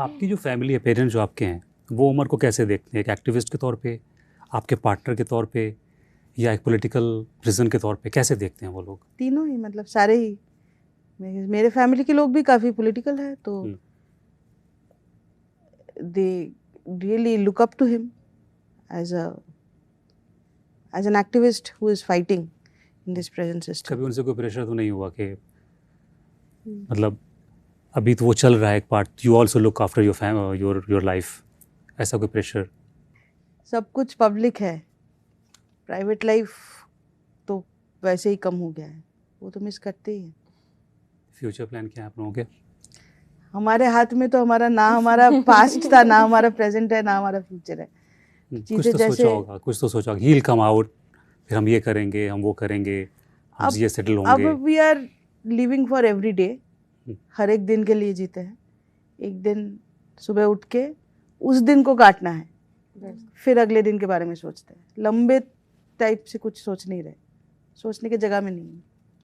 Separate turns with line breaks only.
आपकी जो फैमिली है, पेरेंट्स जो आपके हैं, वो उमर को कैसे देखते हैं? एक एक्टिविस्ट के तौर पे, आपके पार्टनर के तौर पे, या एक पॉलिटिकल प्रिजन के तौर पे, कैसे देखते हैं वो लोग?
तीनों ही, मतलब सारे ही। मेरे फैमिली के लोग भी काफ़ी पॉलिटिकल है, तो they really look up to him as an activist who is fighting in this present system.
कभी उनसे कोई प्रेशर तो नहीं हुआ कि मतलब अभी तो वो चल रहा है एक part, you also look after your life, ऐसा कोई प्रेशर?
सब कुछ पब्लिक है, प्राइवेट लाइफ तो वैसे ही कम हो गया है, वो तो मिस करते ही हैं।
फ्यूचर प्लान क्या है आप लोगों के?
हमारे हाथ में तो हमारा पास्ट था, ना हमारा प्रेजेंट है, ना हमारा फ्यूचर है।
कुछ तो सोचा होगा, कुछ तो सोचा होगा, ही विल कम आउट, फिर हम ये करेंगे, हम वो करेंगे, हम ये सेटल होंगे।
अब we are living for every day, हर एक दिन के लिए जीते हैं। एक दिन सुबह उठ के उस दिन को काटना है, फिर अगले दिन के बारे में सोचते हैं। लंबे टाइप से कुछ सोच नहीं रहे, सोचने की जगह में नहीं है।